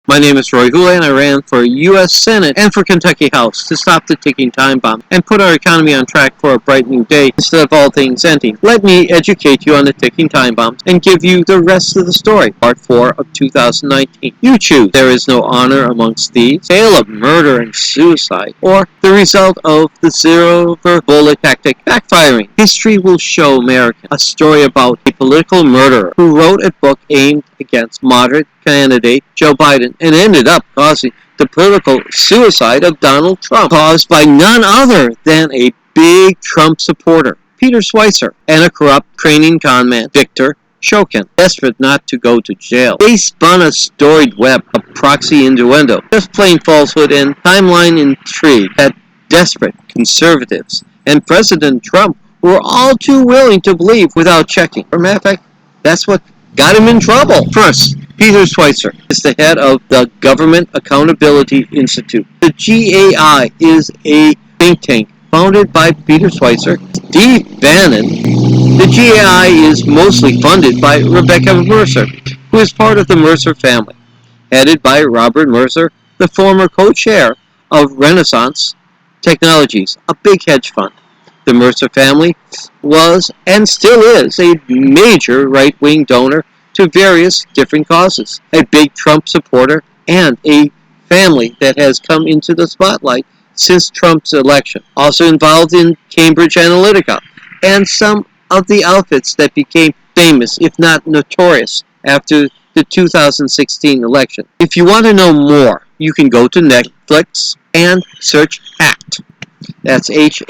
My name is Rory Houlihan and I ran for U.S. Senate and for Kentucky House to stop the ticking time bomb and put our economy on track for a bright new day instead of all things ending. Let me educate you on the ticking time bomb and give you the rest of the story. Part 4 of 2019. You choose. There is no honor amongst thieves, tale of murder and suicide, or the result of the silver bullet tactic backfiring. History will show Americans a story about a political murderer who wrote a book aimed against moderate candidate Joe Biden and ended up causing the political suicide of Donald Trump, caused by none other than a big Trump supporter, Peter Schweizer, and a corrupt Ukrainian conman, Victor Shokin, desperate not to go to jail. They spun a storied web of proxy innuendo, just plain falsehood and timeline intrigue that desperate conservatives and President Trump were all too willing to believe without checking. For a matter of fact, that's what got him in trouble. First, Peter Schweizer is the head of the Government Accountability Institute. The GAI is a think tank founded by Peter Schweizer, Steve Bannon. The GAI is mostly funded by Rebecca Mercer, who is part of the Mercer family, headed by Robert Mercer, the former co-chair of Renaissance Technologies, a big hedge fund. The Mercer family was and still is a major right-wing donor to various different causes, a big Trump supporter, and a family that has come into the spotlight since Trump's election. Also involved in Cambridge Analytica and some of the outfits that became famous, if not notorious, after the 2016 election. If you want to know more, you can go to Netflix and search Hacked. That's Hacked.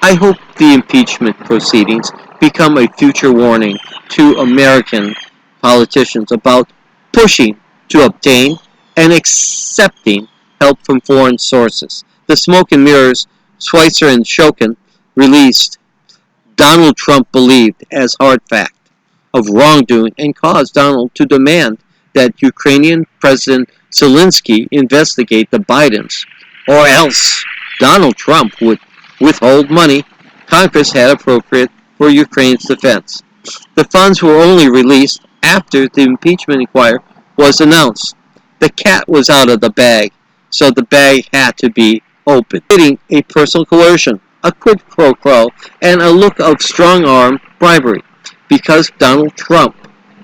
I hope the impeachment proceedings become a future warning to American politicians about pushing to obtain and accepting help from foreign sources. The smoke and mirrors Schweizer and Shokin released, Donald Trump believed as hard fact of wrongdoing and caused Donald to demand that Ukrainian President Zelensky investigate the Bidens, or else Donald Trump would withhold money Congress had appropriate for Ukraine's defense. The funds were only released after the impeachment inquiry was announced. The cat was out of the bag, so the bag had to be opened, getting a personal coercion, a quid pro quo, and a look of strong-arm bribery, because Donald Trump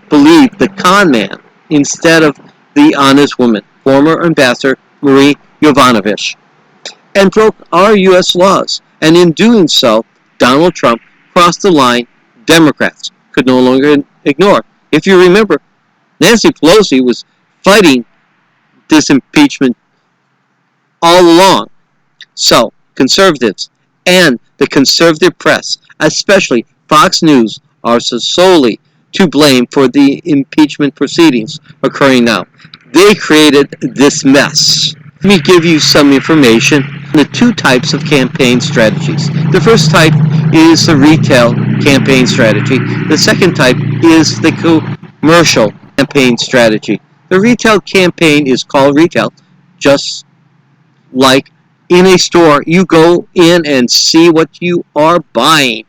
believed the con man instead of the honest woman, former Ambassador Marie Yovanovitch, and broke our U.S. laws. And in doing so, Donald Trump crossed the line Democrats could no longer ignore. If you remember, Nancy Pelosi was fighting this impeachment all along. So, conservatives and the conservative press, especially Fox News, are solely to blame for the impeachment proceedings occurring now. They created this mess. Let me give you some information on the two types of campaign strategies. The first type is the retail campaign strategy. The second type is the commercial campaign strategy. The retail campaign is called retail, just like in a store, you go in and see what you are buying.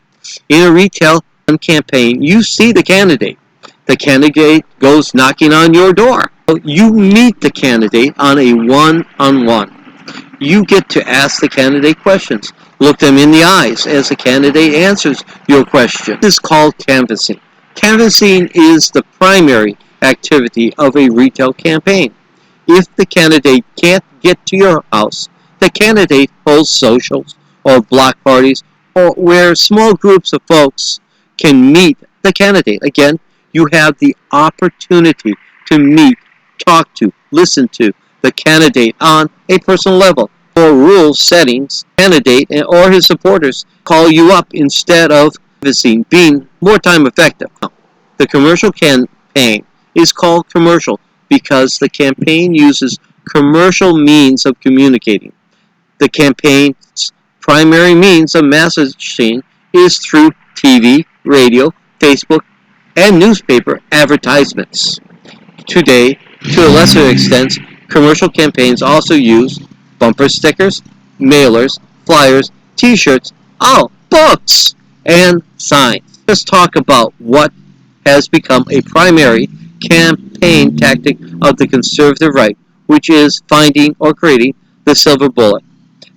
In a retail campaign, you see the candidate. The candidate goes knocking on your door. You meet the candidate on a one-on-one. You get to ask the candidate questions. Look them in the eyes as the candidate answers your question. This is called canvassing. Canvassing is the primary activity of a retail campaign. If the candidate can't get to your house, the candidate holds socials or block parties or where small groups of folks can meet the candidate. Again, you have the opportunity to meet, talk to, listen to the candidate on a personal level. For rule settings, candidate or his supporters call you up instead of canvassing, being more time effective. The commercial campaign is called commercial because the campaign uses commercial means of communicating. The campaign's primary means of messaging is through TV, radio, Facebook, and newspaper advertisements. Today, to a lesser extent, commercial campaigns also use bumper stickers, mailers, flyers, t-shirts, books, and signs. Let's talk about what has become a primary campaign tactic of the conservative right, which is finding or creating the silver bullet.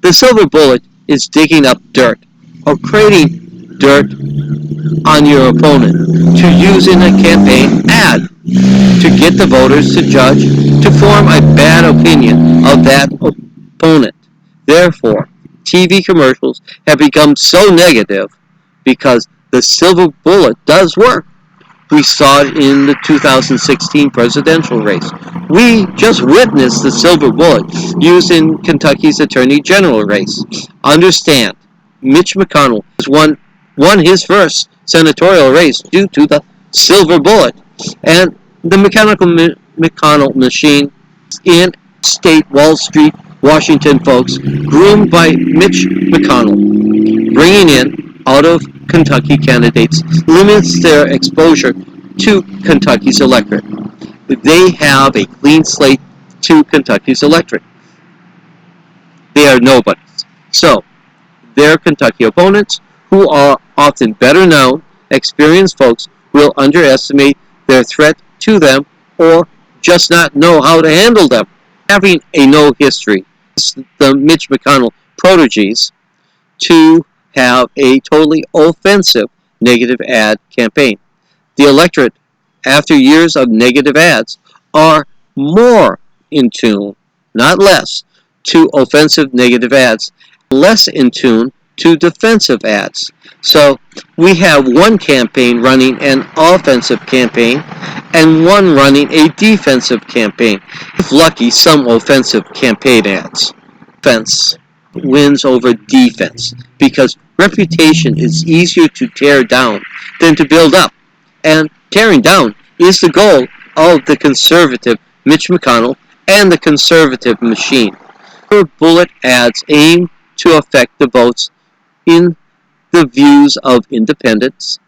The silver bullet is digging up dirt or creating dirt on your opponent to use in a campaign ad to get the voters to judge, to form a bad opinion of that opponent. Therefore, TV commercials have become so negative because the silver bullet does work. We saw it in the 2016 presidential race. We just witnessed the silver bullet used in Kentucky's attorney general race. Understand, Mitch McConnell won his first senatorial race due to the silver bullet. And the McConnell machine in state Wall Street, Washington folks, groomed by Mitch McConnell, bringing in out of Kentucky candidates, limits their exposure to Kentucky's electorate. They have a clean slate to Kentucky's electorate. They are nobodies. So, their Kentucky opponents, who are often better known, experienced folks, will underestimate their threat to them or just not know how to handle them. Having a no history, the Mitch McConnell proteges to have a totally offensive negative ad campaign. The electorate, after years of negative ads, are more in tune, not less, to offensive negative ads, less in tune to defensive ads. So we have one campaign running an offensive campaign and one running a defensive campaign. If lucky, some offensive campaign ads. Offense wins over defense because reputation is easier to tear down than to build up. And tearing down is the goal of the conservative Mitch McConnell and the conservative machine. Her bullet ads aim to affect the votes in the views of independents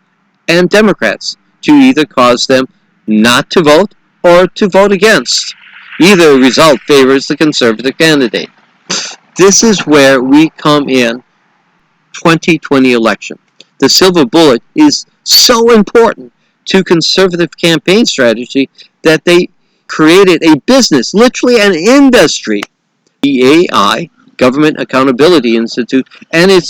and Democrats to either cause them not to vote or to vote against. Either result favors the conservative candidate. This is where we come in 2020 election. The silver bullet is so important to conservative campaign strategy that they created a business, literally an industry. The AI, Government Accountability Institute, and it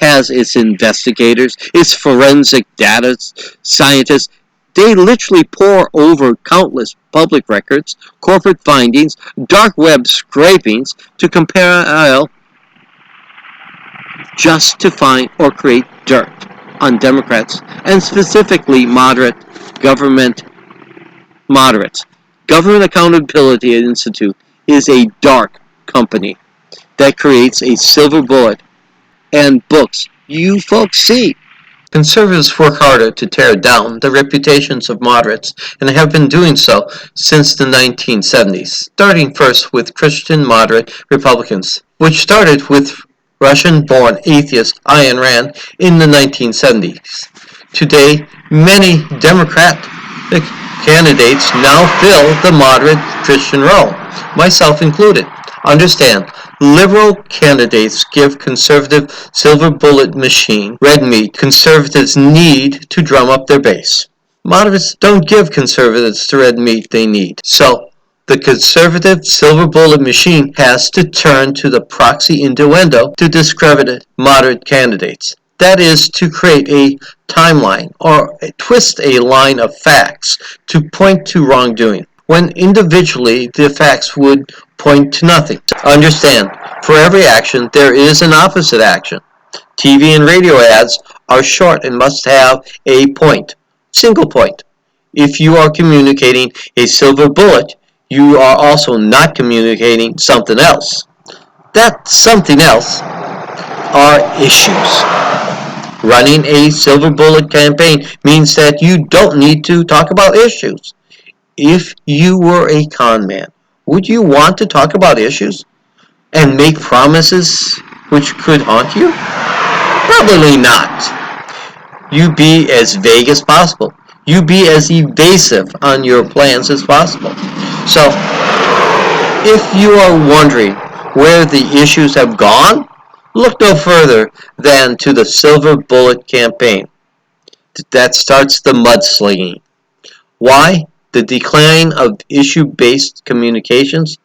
has its investigators, its forensic data scientists. They literally pore over countless public records, corporate findings, dark web scrapings to compare just to find or create dirt on Democrats and specifically government moderates. Government Accountability Institute is a dark company that creates a silver bullet and books you folks see. Conservatives work harder to tear down the reputations of moderates and have been doing so since the 1970s, starting first with Christian moderate Republicans, which started with Russian-born atheist Ayn Rand in the 1970s. Today, many Democratic candidates now fill the moderate Christian role, myself included. Understand, liberal candidates give conservative silver bullet machine red meat conservatives need to drum up their base. Moderates don't give conservatives the red meat they need. So, the conservative silver bullet machine has to turn to the proxy innuendo to discredit moderate candidates. That is to create a timeline or twist a line of facts to point to wrongdoing, when individually the facts would point to nothing. Understand, for every action there is an opposite action. TV and radio ads are short and must have a point, single point. If you are communicating a silver bullet, you are also not communicating something else. That something else are issues. Running a silver bullet campaign means that you don't need to talk about issues. If you were a con man, would you want to talk about issues and make promises which could haunt you? Probably not. You be as vague as possible. You be as evasive on your plans as possible. So, if you are wondering where the issues have gone, look no further than to the Silver Bullet campaign. That starts the mudslinging. Why? the decline of issue-based communications,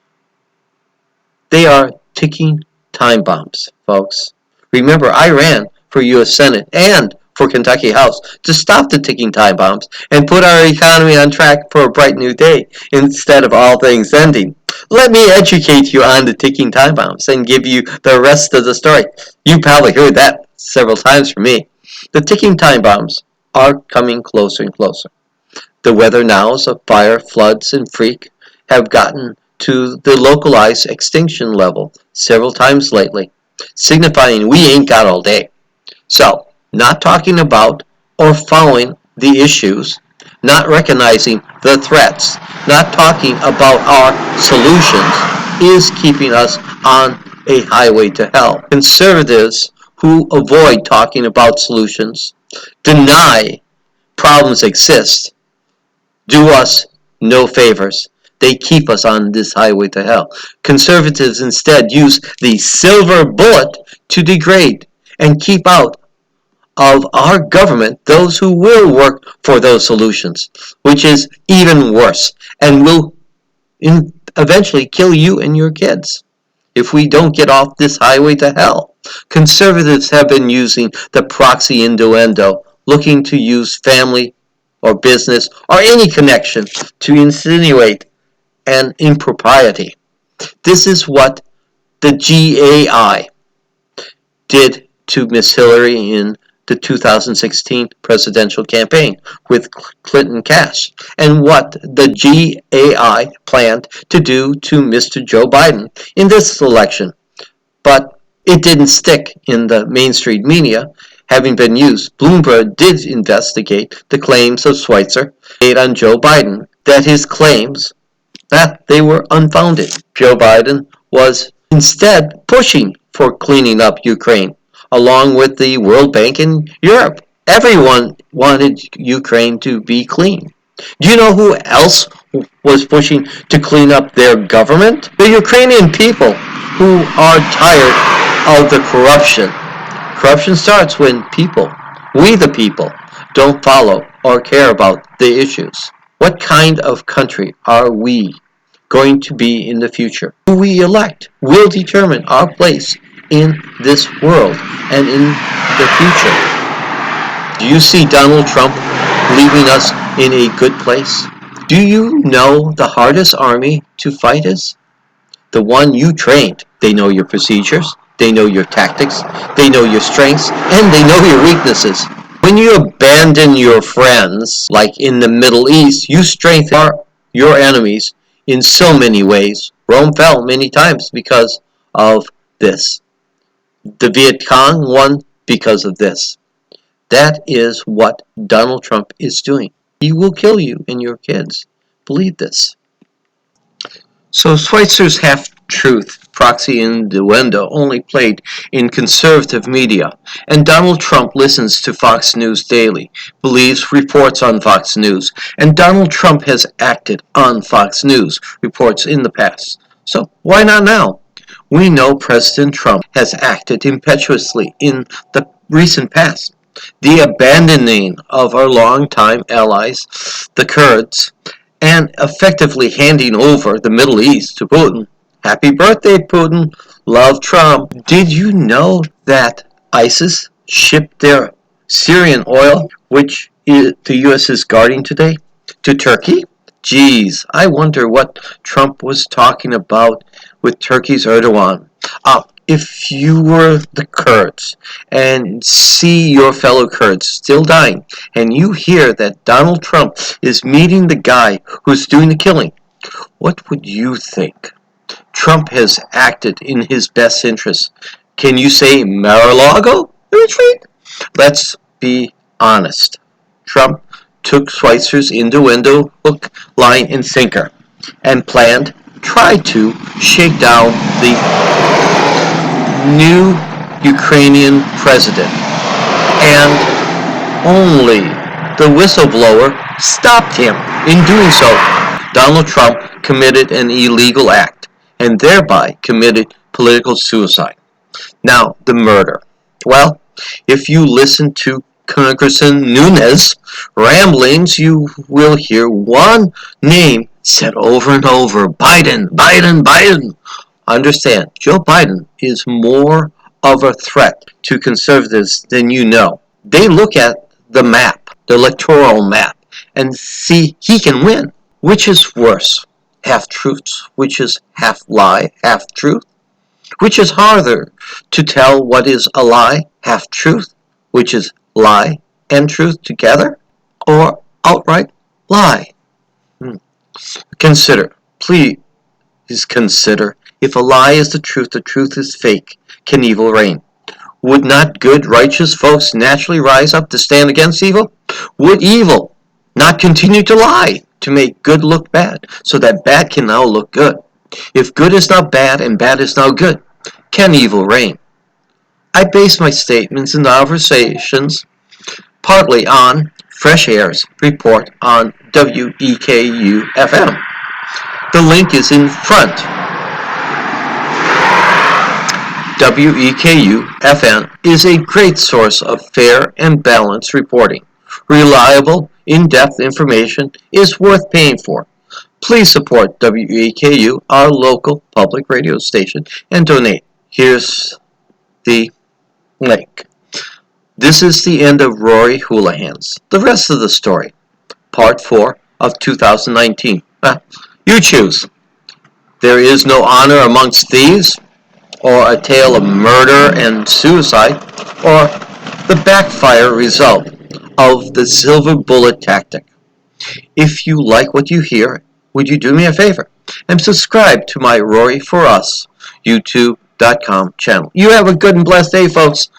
they are ticking time bombs, folks. Remember, I ran for U.S. Senate and for Kentucky House to stop the ticking time bombs and put our economy on track for a bright new day instead of all things ending. Let me educate you on the ticking time bombs and give you the rest of the story. You probably heard that several times from me. The ticking time bombs are coming closer and closer. The weather nows of fire, floods, and freak have gotten to the localized extinction level several times lately, signifying we ain't got all day. So, not talking about or following the issues, not recognizing the threats, not talking about our solutions is keeping us on a highway to hell. Conservatives who avoid talking about solutions, deny problems exist, do us no favors. They keep us on this highway to hell. Conservatives instead use the silver bullet to degrade and keep out of our government those who will work for those solutions, which is even worse and will eventually kill you and your kids if we don't get off this highway to hell. Conservatives have been using the proxy innuendo, looking to use family or business or any connection to insinuate an impropriety. This is what the GAI did to Miss Hillary in the 2016 presidential campaign with Clinton Cash, and what the GAI planned to do to Mr. Joe Biden in this election. But it didn't stick in the mainstream media, having been used. Bloomberg did investigate the claims of Schweitzer made on Joe Biden, that his claims that they were unfounded. Joe Biden was instead pushing for cleaning up Ukraine, along with the World Bank and Europe. Everyone wanted Ukraine to be clean. Do you know who else was pushing to clean up their government? The Ukrainian people, who are tired of the corruption. Corruption starts when we the people, don't follow or care about the issues. What kind of country are we going to be in the future? Who we elect will determine our place in this world and in the future. Do you see Donald Trump leaving us in a good place? Do you know the hardest army to fight is? The one you trained. They know your procedures, they know your tactics, they know your strengths, and they know your weaknesses. When you abandon your friends, like in the Middle East, you strengthen your enemies in so many ways. Rome fell many times because of this. The Viet Cong won because of this. That is what Donald Trump is doing. He will kill you and your kids. Believe this. So Schweitzer's half-truth, proxy innuendo, only played in conservative media, and Donald Trump listens to Fox News daily, believes reports on Fox News, and Donald Trump has acted on Fox News reports in the past. So why not now? We know President Trump has acted impetuously in the recent past. The abandoning of our longtime allies, the Kurds, and effectively handing over the Middle East to Putin. Happy birthday, Putin. Love Trump. Did you know that ISIS shipped their Syrian oil, which the U.S. is guarding today, to Turkey? Geez, I wonder what Trump was talking about with Turkey's Erdogan. If you were the Kurds and see your fellow Kurds still dying, and you hear that Donald Trump is meeting the guy who's doing the killing, what would you think? Trump has acted in his best interest. Can you say Mar-a-Lago retreat? Let's be honest. Trump took Schweitzer's innuendo hook, line, and sinker and tried to shake down the new Ukrainian president. And only the whistleblower stopped him. In doing so, Donald Trump committed an illegal act and thereby committed political suicide. Now, the murder. Well, if you listen to Congressman Nunes' ramblings, you will hear one name said over and over: Biden, Biden, Biden. Understand, Joe Biden is more of a threat to conservatives than you know. They look at the map, the electoral map, and see he can win. Which is worse? Half truths, which is half lie, half truth? Which is harder to tell what is a lie, half truth, which is lie and truth together, or outright lie? Consider, please consider, if a lie is the truth is fake, can evil reign? Would not good, righteous folks naturally rise up to stand against evil? Would evil not continue to lie to make good look bad, so that bad can now look good? If good is now bad and bad is now good, can evil reign? I base my statements and conversations partly on Fresh Air's report on WEKU-FM. The link is in front. WEKU-FM is a great source of fair and balanced reporting. Reliable, in-depth information is worth paying for. Please support WEKU, our local public radio station, and donate. Here's the link. This is the end of Rory Houlihan's. The rest of the story, Part 4 of 2019. You choose. There is no honor amongst thieves, or a tale of murder and suicide, or the backfire result of the silver bullet tactic. If you like what you hear, would you do me a favor and subscribe to my Rory for Us YouTube.com channel. You have a good and blessed day, folks.